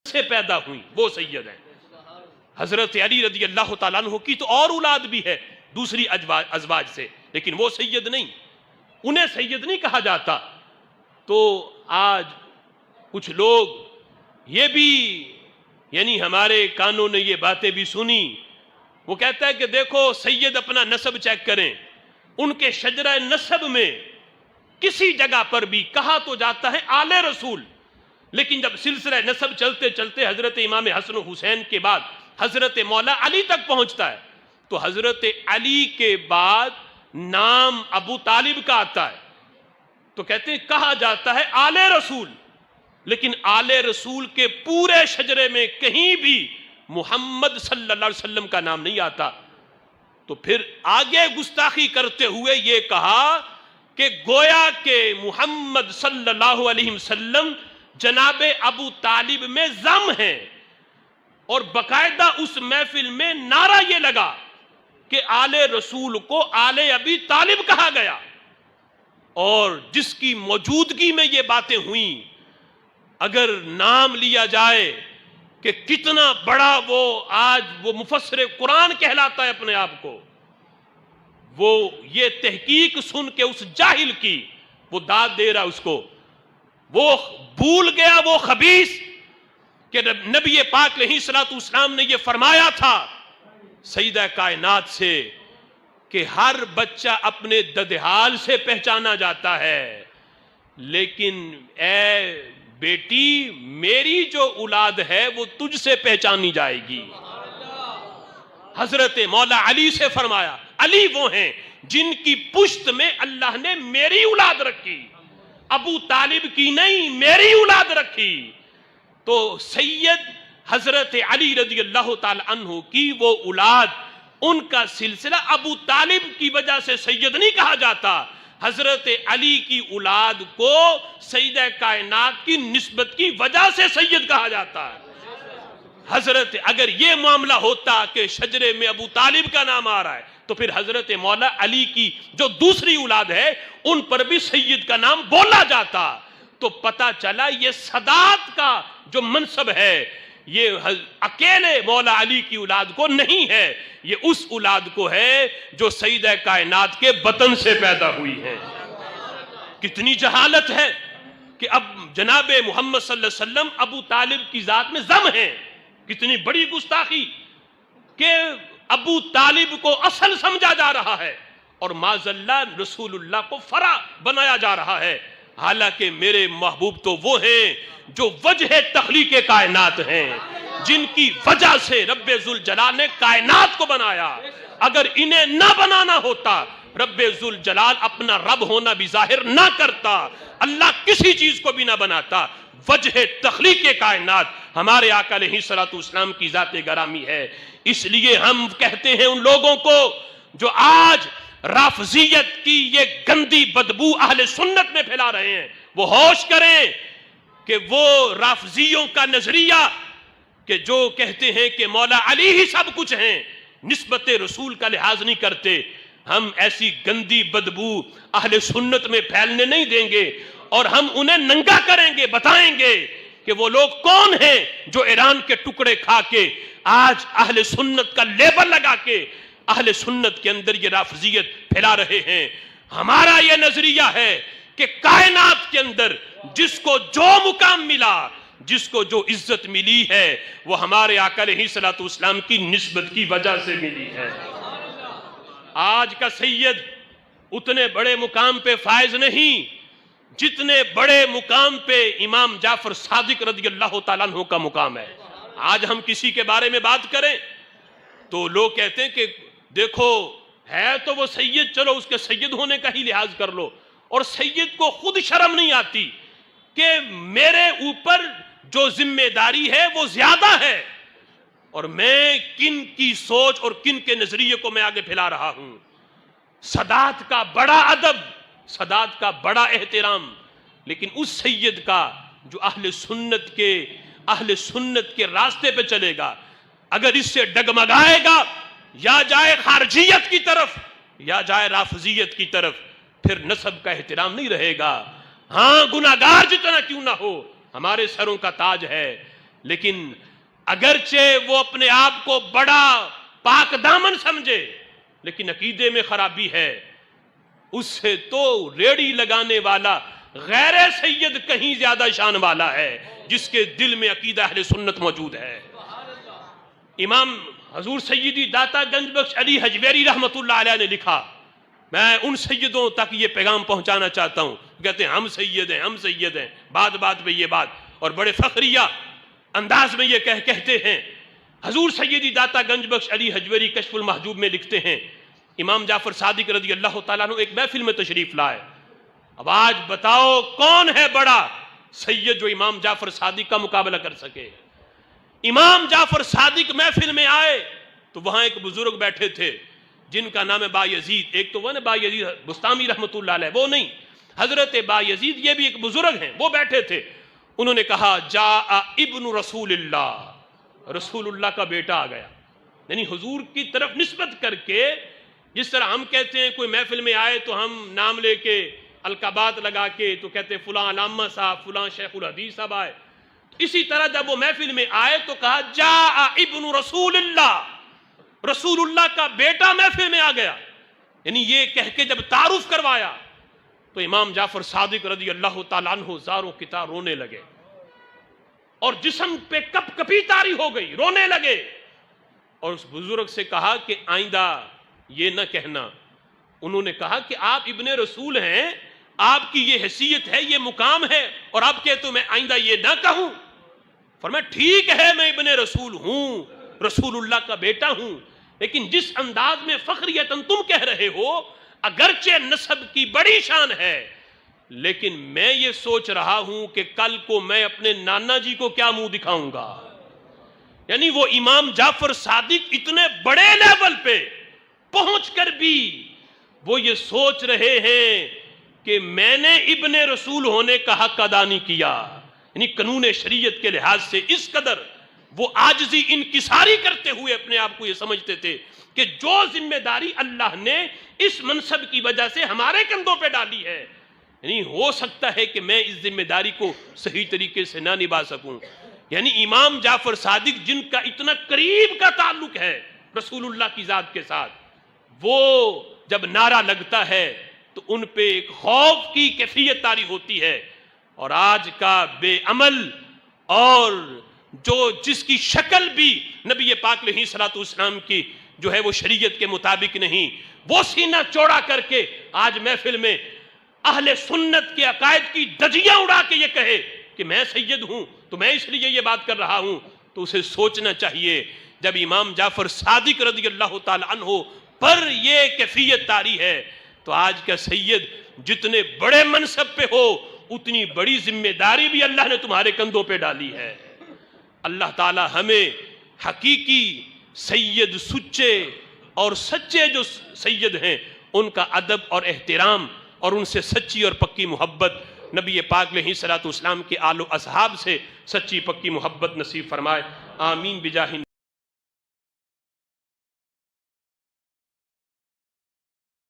سے پیدا ہوئی وہ سید ہیں۔ حضرت علی رضی اللہ تعالیٰ عنہ کی تو اور اولاد بھی ہے دوسری ازواج سے، لیکن وہ سید نہیں، انہیں سید نہیں کہا جاتا۔ تو آج کچھ لوگ یہ بھی یعنی ہمارے کانوں نے یہ باتیں بھی سنی، وہ کہتا ہے کہ دیکھو سید اپنا نسب چیک کریں، ان کے شجرہ نسب میں کسی جگہ پر بھی کہا تو جاتا ہے آل رسول، لیکن جب سلسلہ نسب چلتے چلتے حضرت امام حسن و حسین کے بعد حضرت مولا علی تک پہنچتا ہے تو حضرت علی کے بعد نام ابو طالب کا آتا ہے، تو کہتے ہیں کہا جاتا ہے آل رسول، لیکن آل رسول کے پورے شجرے میں کہیں بھی محمد صلی اللہ علیہ وسلم کا نام نہیں آتا۔ تو پھر آگے گستاخی کرتے ہوئے یہ کہا کہ گویا کہ محمد صلی اللہ علیہ وسلم جناب ابو طالب میں ضم ہیں، اور باقاعدہ اس محفل میں نعرہ یہ لگا کہ آل رسول کو آل ابی طالب کہا گیا، اور جس کی موجودگی میں یہ باتیں ہوئیں اگر نام لیا جائے کہ کتنا بڑا وہ آج وہ مفسر قرآن کہلاتا ہے اپنے آپ کو، وہ یہ تحقیق سن کے اس جاہل کی وہ داد دے رہا اس کو، وہ بھول گیا وہ خبیث کہ نبی پاک علیہ الصلوۃ والسلام نے یہ فرمایا تھا سیدہ کائنات سے کہ ہر بچہ اپنے ددحال سے پہچانا جاتا ہے، لیکن اے بیٹی میری جو اولاد ہے وہ تجھ سے پہچانی جائے گی۔ حضرت مولا علی سے فرمایا علی وہ ہیں جن کی پشت میں اللہ نے میری اولاد رکھی، ابو طالب کی نہیں میری اولاد رکھی۔ تو سید حضرت علی رضی اللہ تعالی عنہ کی وہ اولاد، ان کا سلسلہ ابو طالب کی وجہ سے سید نہیں کہا جاتا، حضرت علی کی اولاد کو سیدہ کائنات کی نسبت کی وجہ سے سید کہا جاتا ہے۔ حضرت اگر یہ معاملہ ہوتا کہ شجرے میں ابو طالب کا نام آ رہا ہے تو پھر حضرت مولا علی کی جو دوسری اولاد ہے ان پر بھی سید کا نام بولا جاتا، تو پتہ چلا یہ سادات کا جو منصب ہے یہ اکیلے مولا علی کی اولاد کو نہیں ہے، یہ اس اولاد کو ہے جو سیدہ کائنات کے بطن سے پیدا ہوئی ہے۔ کتنی جہالت ہے کہ اب جناب محمد صلی اللہ علیہ وسلم ابو طالب کی ذات میں ضم ہیں، کتنی بڑی گستاخی کہ ابو طالب کو اصل سمجھا جا رہا ہے اور معاذ اللہ رسول اللہ کو فرع بنایا جا رہا ہے، حالانکہ میرے محبوب تو وہ ہیں جو وجہ تخلیق کائنات ہیں، جن کی وجہ سے رب ذوالجلال نے کائنات کو بنایا۔ اگر انہیں نہ بنانا ہوتا رب ذوالجلال اپنا رب ہونا بھی ظاہر نہ کرتا، اللہ کسی چیز کو بھی نہ بناتا۔ وجہ تخلیق کائنات ہمارے آقا علیہ الصلوۃ والسلام کی ذات گرامی ہے۔ اس لیے ہم کہتے ہیں ان لوگوں کو جو آج رافضیت کی یہ گندی بدبو اہل سنت میں پھیلا رہے ہیں، وہ ہوش کریں کہ وہ رافضیوں کا نظریہ کہ جو کہتے ہیں کہ مولا علی ہی سب کچھ ہیں، نسبت رسول کا لحاظ نہیں کرتے، ہم ایسی گندی بدبو اہل سنت میں پھیلنے نہیں دیں گے، اور ہم انہیں ننگا کریں گے، بتائیں گے کہ وہ لوگ کون ہیں جو ایران کے ٹکڑے کھا کے آج اہل سنت کا لیبل لگا کے اہل سنت کے اندر یہ رافضیت پھیلا رہے ہیں۔ ہمارا یہ نظریہ ہے کہ کائنات کے اندر جس کو جو مقام ملا، جس کو جو عزت ملی ہے، وہ ہمارے آقا علیہ الصلوۃ والسلام کی نسبت کی وجہ سے ملی ہے۔ آج کا سید اتنے بڑے مقام پہ فائز نہیں جتنے بڑے مقام پہ امام جعفر صادق رضی اللہ تعالیٰ عنہ کا مقام ہے۔ آج ہم کسی کے بارے میں بات کریں تو لوگ کہتے ہیں کہ دیکھو ہے تو وہ سید، چلو اس کے سید ہونے کا ہی لحاظ کر لو، اور سید کو خود شرم نہیں آتی کہ میرے اوپر جو ذمہ داری ہے وہ زیادہ ہے، اور میں کن کی سوچ اور کن کے نظریے کو میں آگے پھیلا رہا ہوں۔ سادات کا بڑا ادب، سادات کا بڑا احترام، لیکن اس سید کا جو اہل سنت کے راستے پہ چلے گا، اگر اس سے ڈگمگائے گا یا جائے خارجیت کی طرف یا جائے رافضیت کی طرف، پھر نسب کا احترام نہیں رہے گا۔ ہاں گناہگار جتنا کیوں نہ ہو ہمارے سروں کا تاج ہے، لیکن اگرچہ وہ اپنے آپ کو بڑا پاک دامن سمجھے لیکن عقیدے میں خرابی ہے، اس سے تو ریڑی لگانے والا غیر سید کہیں زیادہ شان والا ہے جس کے دل میں عقیدہ اہل سنت موجود ہے۔ امام حضور سیدی داتا گنج بخش علی حجویری رحمت اللہ علیہ نے لکھا، میں ان سیدوں تک یہ پیغام پہنچانا چاہتا ہوں، کہتے ہیں ہم سید ہیں، ہم سید ہیں، بات بات پہ یہ بات، اور بڑے فخریہ انداز میں یہ کہتے ہیں۔ حضور سیدی داتا گنج بخش علی حجویری کشف المحجوب میں لکھتے ہیں، امام جعفر صادق رضی اللہ تعالیٰ عنہ ایک محفل میں تشریف لائے۔ اب آج بتاؤ کون ہے بڑا سید جو امام جعفر صادق کا مقابلہ کر سکے؟ امام جعفر صادق محفل میں آئے تو وہاں ایک بزرگ بیٹھے تھے جن کا نام ہے بایزید، ایک تو وہ نا بایزید بستامی رحمت اللہ علیہ، وہ نہیں، حضرت بایزید یہ بھی ایک بزرگ ہیں، وہ بیٹھے تھے۔ انہوں نے کہا جاء ابن رسول اللہ، رسول اللہ کا بیٹا آ گیا، یعنی حضور کی طرف نسبت کر کے، جس طرح ہم کہتے ہیں کوئی محفل میں آئے تو ہم نام لے کے القابات لگا کے تو کہتے ہیں فلاں علامہ صاحب، فلاں شیخ الحدیث صاحب آئے، اسی طرح جب وہ محفل میں آئے تو کہا جاء ابن رسول اللہ، رسول اللہ کا بیٹا محفل میں آ گیا، یعنی یہ کہہ کے جب تعارف کروایا تو امام جعفر صادق رضی اللہ تعالیٰ عنہ زاروں کی طرح رونے لگے اور جسم پہ کپ کپی طاری ہو گئی، رونے لگے، اور اس بزرگ سے کہا کہ آئندہ یہ نہ کہنا۔ انہوں نے کہا کہ آپ ابن رسول ہیں، آپ کی یہ حیثیت ہے، یہ مقام ہے، اور آپ کہتے ہو میں آئندہ یہ نہ کہوں؟ فرمایا ٹھیک ہے میں ابن رسول ہوں، رسول اللہ کا بیٹا ہوں، لیکن جس انداز میں فخریتاً تم کہہ رہے ہو، اگرچہ نسب کی بڑی شان ہے، لیکن میں یہ سوچ رہا ہوں کہ کل کو میں اپنے نانا جی کو کیا منہ دکھاؤں گا۔ یعنی وہ امام جعفر صادق اتنے بڑے لیول پہ پہنچ کر بھی وہ یہ سوچ رہے ہیں کہ میں نے ابن رسول ہونے کا حق ادا نہیں کیا، یعنی قانون شریعت کے لحاظ سے اس قدر وہ عاجزی انکساری کرتے ہوئے اپنے آپ کو یہ سمجھتے تھے کہ جو ذمہ داری اللہ نے اس منصب کی وجہ سے ہمارے کندھوں پہ ڈالی ہے، یعنی ہو سکتا ہے کہ میں اس ذمہ داری کو صحیح طریقے سے نہ نبھا سکوں۔ یعنی امام جعفر صادق جن کا اتنا قریب کا تعلق ہے رسول اللہ کی ذات کے ساتھ، وہ جب نعرہ لگتا ہے تو ان پہ ایک خوف کی کیفیت طاری ہوتی ہے، اور آج کا بے عمل اور جس کی شکل بھی نبی پاک علیہ الصلوۃ والسلام کی جو ہے وہ شریعت کے مطابق نہیں، وہ سینہ چوڑا کر کے آج محفل میں اہل سنت کے عقائد کی دھجیاں اڑا کے یہ کہے کہ میں سید ہوں تو میں اس لیے یہ بات کر رہا ہوں، تو اسے سوچنا چاہیے جب امام جعفر صادق رضی اللہ تعالی عنہ پر یہ کیفیت طاری ہے تو آج کا سید جتنے بڑے منصب پہ ہو اتنی بڑی ذمہ داری بھی اللہ نے تمہارے کندھوں پہ ڈالی ہے۔ اللہ تعالی ہمیں حقیقی سید، سچے اور سچے جو سید ہیں ان کا ادب اور احترام اور ان سے سچی اور پکی محبت، نبی پاک علیہ الصلوۃ والسلام کے آل و اصحاب سے سچی پکی محبت نصیب فرمائے، آمین بجاہ